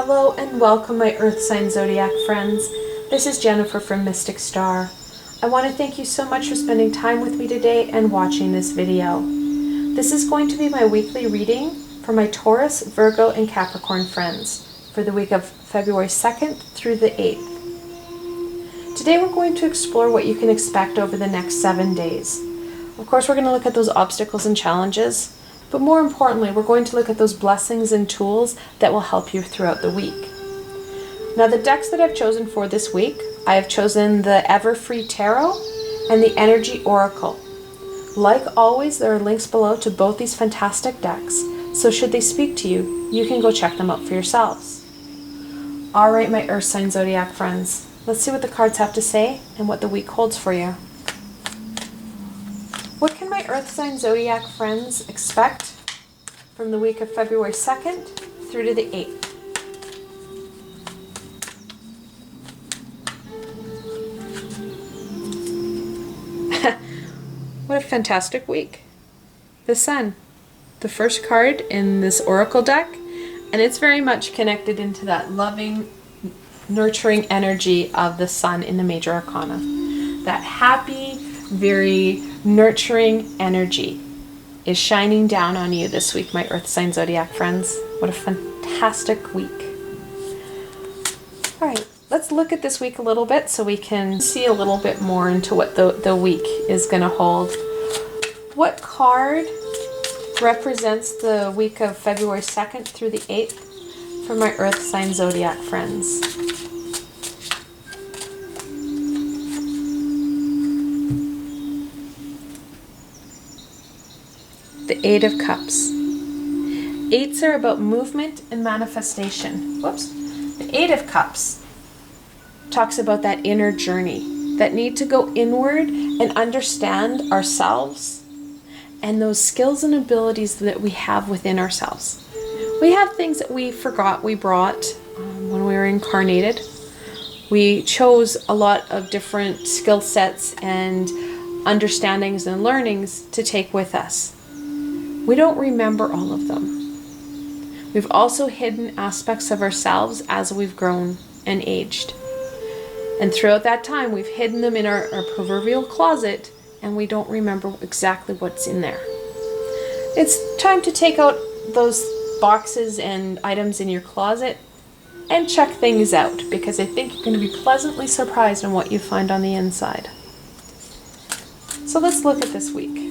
Hello and welcome, my Earth sign Zodiac friends. This is Jennifer from Mystic Star. I want to thank you so much for spending time with me today and watching this video. This is going to be my weekly reading for my Taurus, Virgo, and Capricorn friends for the week of February 2nd through the 8th. Today we're going to explore what you can expect over the next 7 days. Of course, we're going to look at those obstacles and challenges, but more importantly, we're going to look at those blessings and tools that will help you throughout the week. Now, the decks that I've chosen for this week, I have chosen the Everfree Tarot and the Energy Oracle. Like always, there are links below to both these fantastic decks, so should they speak to you, you can go check them out for yourselves. Alright, my Earth sign Zodiac friends, let's see what the cards have to say and what the week holds for you. What can my Earth sign Zodiac friends expect from the week of February 2nd through to the 8th? What a fantastic week. The Sun, the first card in this Oracle deck, and it's very much connected into that loving, nurturing energy of the Sun in the Major Arcana. That happy, very nurturing energy is shining down on you this week, my Earth sign Zodiac friends. What a fantastic week. Alright, let's look at this week a little bit so we can see a little bit more into what the week is going to hold. What card represents the week of February 2nd through the 8th for my Earth sign Zodiac friends? The Eight of Cups. Eights are about movement and manifestation. Whoops. The Eight of Cups talks about that inner journey, that need to go inward and understand ourselves and those skills and abilities that we have within ourselves. We have things that we forgot we brought when we were incarnated. We chose a lot of different skill sets and understandings and learnings to take with us. We don't remember all of them. We've also hidden aspects of ourselves as we've grown and aged. And throughout that time, we've hidden them in our proverbial closet, and we don't remember exactly what's in there. It's time to take out those boxes and items in your closet and check things out, because I think you're going to be pleasantly surprised on what you find on the inside. So let's look at this week.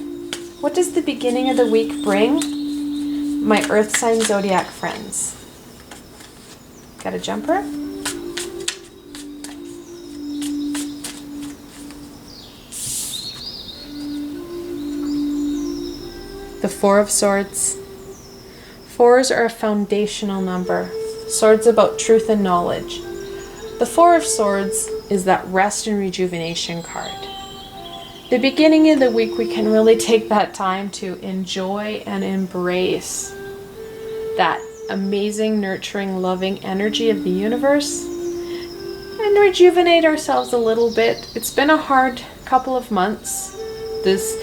What does the beginning of the week bring, my Earth sign Zodiac friends? Got a jumper? The Four of Swords. Fours are a foundational number. Swords about truth and knowledge. The Four of Swords is that rest and rejuvenation card. The beginning of the week, we can really take that time to enjoy and embrace that amazing, nurturing, loving energy of the universe and rejuvenate ourselves a little bit. It's been a hard couple of months. This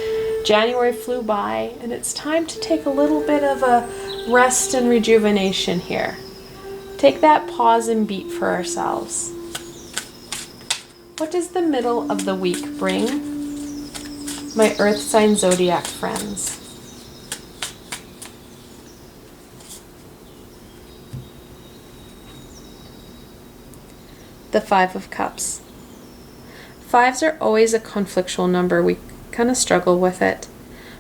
January flew by, and it's time to take a little bit of a rest and rejuvenation here. Take that pause and beat for ourselves. What does the middle of the week bring, my Earth sign Zodiac friends? The Five of Cups. Fives are always a conflictual number. We kind of struggle with it.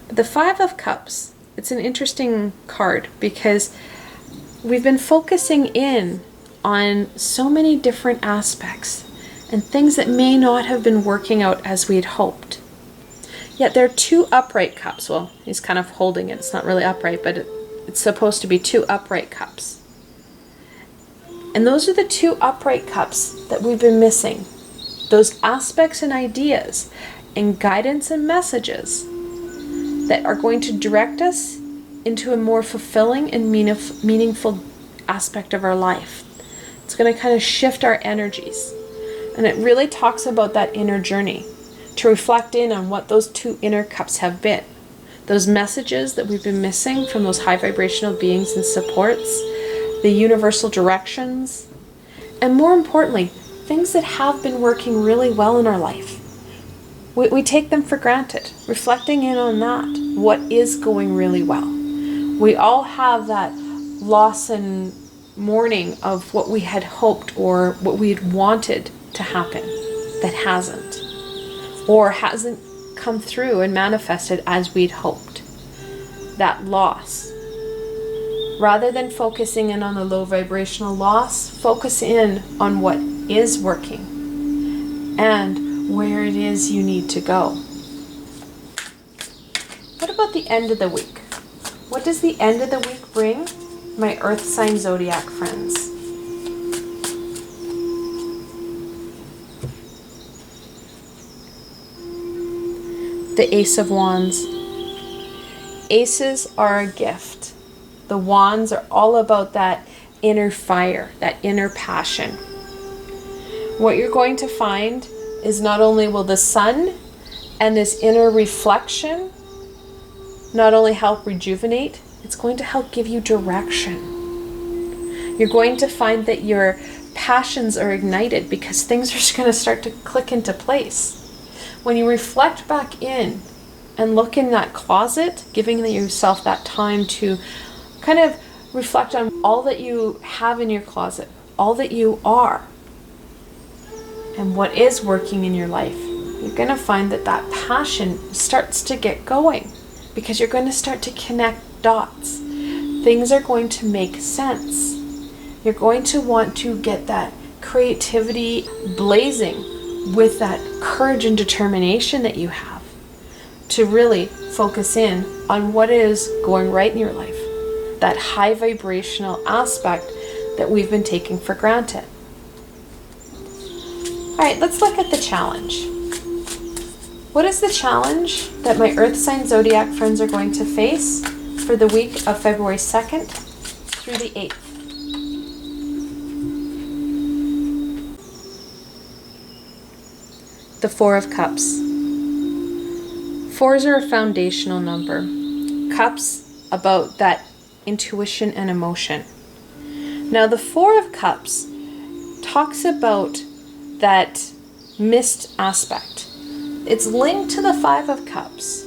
But the Five of Cups, it's an interesting card because we've been focusing in on so many different aspects and things that may not have been working out as we had hoped. Yet there are two upright cups. Well, he's kind of holding it. It's not really upright, but it's supposed to be two upright cups. And those are the two upright cups that we've been missing. Those aspects and ideas and guidance and messages that are going to direct us into a more fulfilling and meaningful aspect of our life. It's going to kind of shift our energies. And it really talks about that inner journey, to reflect in on what those two inner cups have been. Those messages that we've been missing from those high vibrational beings and supports the universal directions, and more importantly, things that have been working really well in our life. We take them for granted, reflecting in on that, what is going really well. We all have that loss and mourning of what we had hoped or what we had wanted to happen that hasn't, or hasn't come through and manifested as we'd hoped. That loss. Rather than focusing in on the low vibrational loss, focus in on what is working and where it is you need to go. What about the end of the week? What does the end of the week bring, my Earth sign zodiac friends? The Ace of Wands. Aces are a gift. The wands are all about that inner fire, that inner passion. What you're going to find is not only will the sun and this inner reflection not only help rejuvenate, it's going to help give you direction. You're going to find that your passions are ignited because things are going to start to click into place. When you reflect back in and look in that closet, giving yourself that time to kind of reflect on all that you have in your closet, all that you are, and what is working in your life, you're going to find that that passion starts to get going because you're going to start to connect dots. Things are going to make sense. You're going to want to get that creativity blazing with that courage and determination that you have to really focus in on what is going right in your life. That high vibrational aspect that we've been taking for granted. All right, let's look at the challenge. What is the challenge that my Earth sign zodiac friends are going to face for the week of February 2nd through the 8th? The Four of Cups. Fours are a foundational number. Cups about that intuition and emotion. Now the Four of Cups talks about that missed aspect. It's linked to the Five of Cups.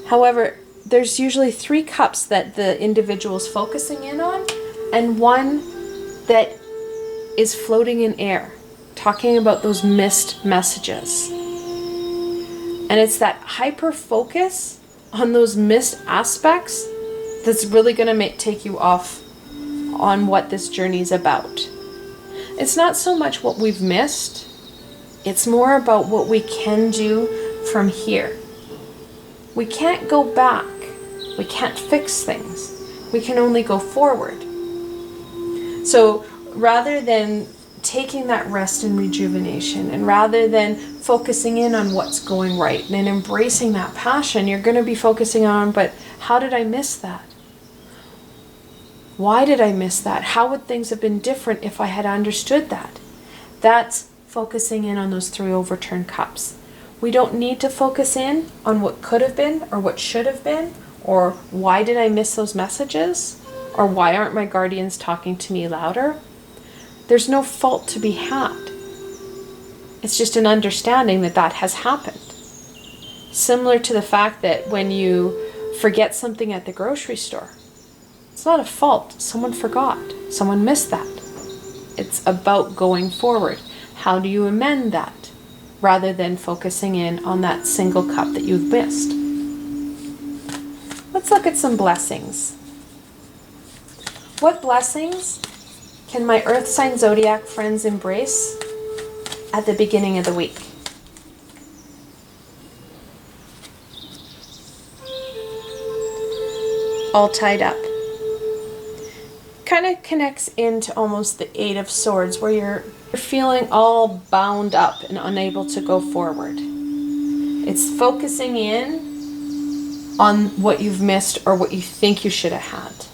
However, there's usually 3 cups that the individual is focusing in on and one that is floating in air, talking about those missed messages. And it's that hyper focus on those missed aspects that's really going to take you off on what this journey is about. It's not so much what we've missed, it's more about what we can do from here. We can't go back, we can't fix things, we can only go forward. So rather than taking that rest and rejuvenation, and rather than focusing in on what's going right and embracing that passion, you're going to be focusing on, but how did I miss that? Why did I miss that? How would things have been different if I had understood that? That's focusing in on those 3 overturned cups. We don't need to focus in on what could have been or what should have been, or why did I miss those messages, or why aren't my guardians talking to me louder? There's no fault to be had. It's just an understanding that that has happened. Similar to the fact that when you forget something at the grocery store, it's not a fault. Someone forgot. Someone missed that. It's about going forward. How do you amend that rather than focusing in on that single cup that you've missed? Let's look at some blessings. What blessings can my Earth sign zodiac friends embrace at the beginning of the week? All tied up. Kind of connects into almost the 8 of Swords, where you're feeling all bound up and unable to go forward. It's focusing in on what you've missed or what you think you should have had.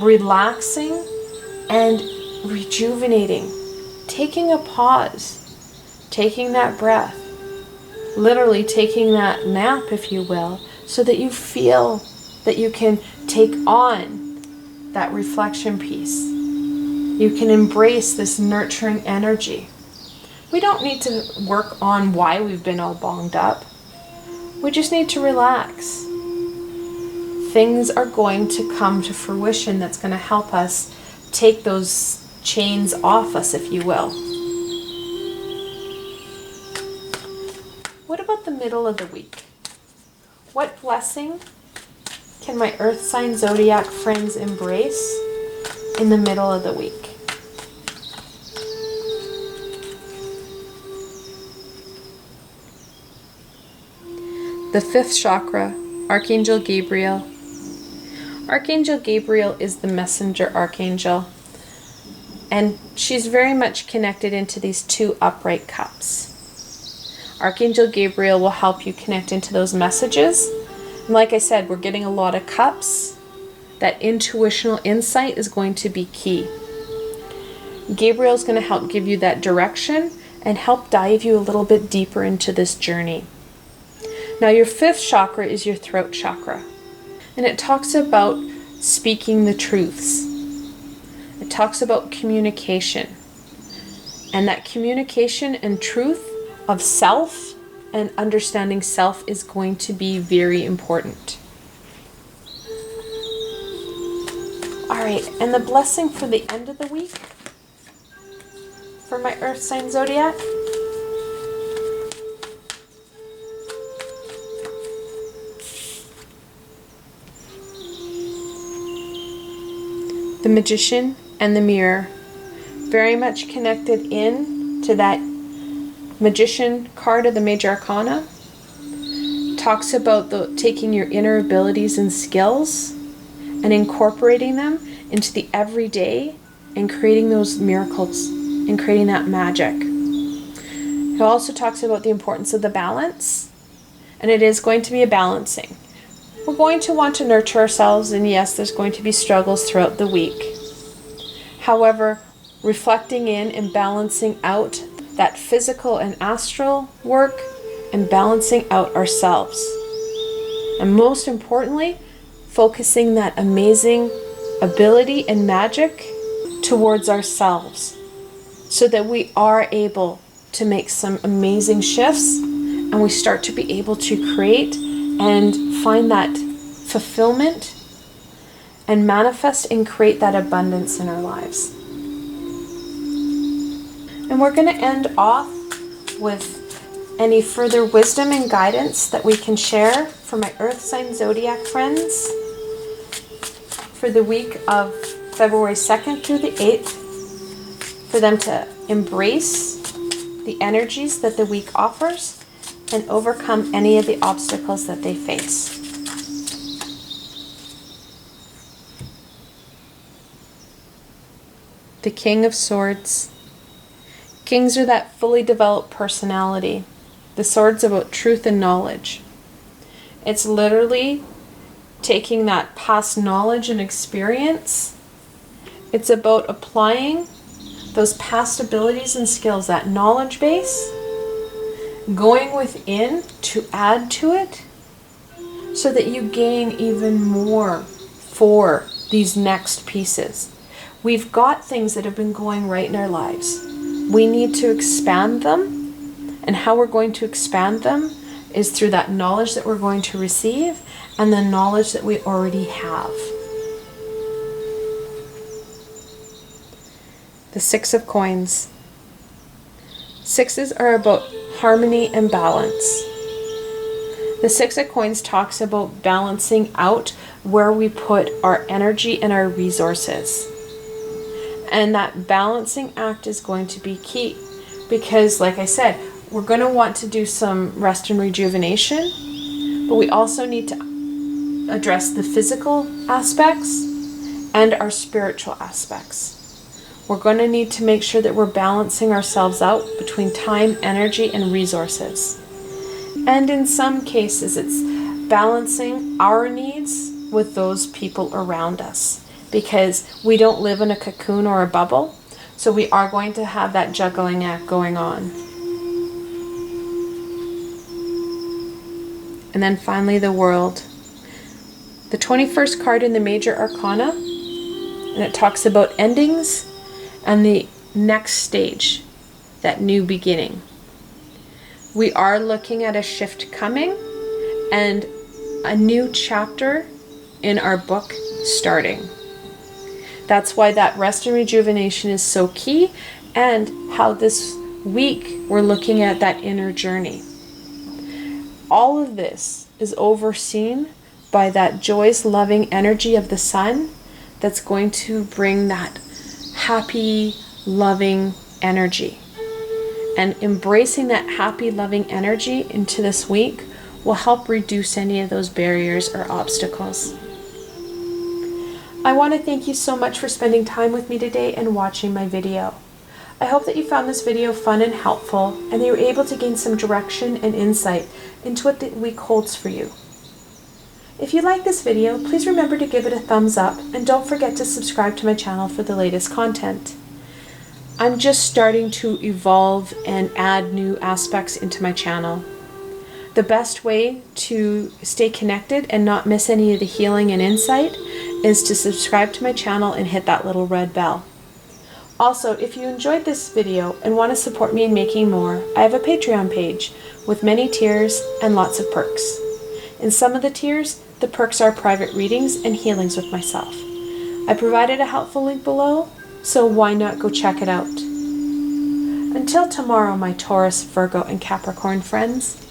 Relaxing and rejuvenating. Taking a pause. Taking that breath. Literally taking that nap, if you will, so that you feel that you can take on that reflection piece. You can embrace this nurturing energy. We don't need to work on why we've been all bonged up. We just need to relax. Things are going to come to fruition that's going to help us take those chains off us, if you will. What about the middle of the week? What blessing can my Earth sign zodiac friends embrace in the middle of the week? The 5th chakra, Archangel Gabriel. Archangel Gabriel is the messenger archangel, and she's very much connected into these 2 upright cups. Archangel Gabriel will help you connect into those messages. And like I said, we're getting a lot of cups. That intuitional insight is going to be key. Gabriel is going to help give you that direction and help dive you a little bit deeper into this journey. Now, your 5th chakra is your throat chakra, and it talks about speaking the truths. It talks about communication, and that communication and truth of self and understanding self is going to be very important. All right, and the blessing for the end of the week for my Earth sign zodiac. The Magician and the Mirror. Very much connected in to that Magician card of the Major Arcana. Talks about taking your inner abilities and skills and incorporating them into the everyday and creating those miracles and creating that magic. It also talks about the importance of the balance, and it is going to be a balancing. We're going to want to nurture ourselves, and yes, there's going to be struggles throughout the week. However, reflecting in and balancing out that physical and astral work and balancing out ourselves. And most importantly, focusing that amazing ability and magic towards ourselves so that we are able to make some amazing shifts and we start to be able to create and find that fulfillment and manifest and create that abundance in our lives. And we're going to end off with any further wisdom and guidance that we can share for my Earth sign zodiac friends for the week of February 2nd through the 8th, for them to embrace the energies that the week offers and overcome any of the obstacles that they face. The King of Swords. Kings are that fully developed personality. The sword's about truth and knowledge. It's literally taking that past knowledge and experience. It's about applying those past abilities and skills, that knowledge base, going within to add to it so that you gain even more for these next pieces. We've got things that have been going right in our lives. We need to expand them, and how we're going to expand them is through that knowledge that we're going to receive and the knowledge that we already have. The Six of Coins. Sixes are about harmony and balance. The Six of Coins talks about balancing out where we put our energy and our resources. And that balancing act is going to be key because, like I said, we're going to want to do some rest and rejuvenation, but we also need to address the physical aspects and our spiritual aspects. We're going to need to make sure that we're balancing ourselves out between time, energy, and resources. And in some cases, it's balancing our needs with those people around us, because we don't live in a cocoon or a bubble, so we are going to have that juggling act going on. And then finally, the World. The 21st card in the Major Arcana And it talks about endings and the next stage, that new beginning. We are looking at a shift coming and a new chapter in our book starting. That's why that rest and rejuvenation is so key, and how this week we're looking at that inner journey. All of this is overseen by that joyous, loving energy of the sun that's going to bring that happy, loving energy. And embracing that happy, loving energy into this week will help reduce any of those barriers or obstacles. I want to thank you so much for spending time with me today and watching my video. I hope that you found this video fun and helpful, and that you were able to gain some direction and insight into what the week holds for you. If you like this video, please remember to give it a thumbs up, and don't forget to subscribe to my channel for the latest content. I'm just starting to evolve and add new aspects into my channel. The best way to stay connected and not miss any of the healing and insight is to subscribe to my channel and hit that little red bell. Also, if you enjoyed this video and want to support me in making more, I have a Patreon page with many tiers and lots of perks. In some of the tiers, the perks are private readings and healings with myself. I provided a helpful link below, so why not go check it out? Until tomorrow, my Taurus, Virgo, and Capricorn friends,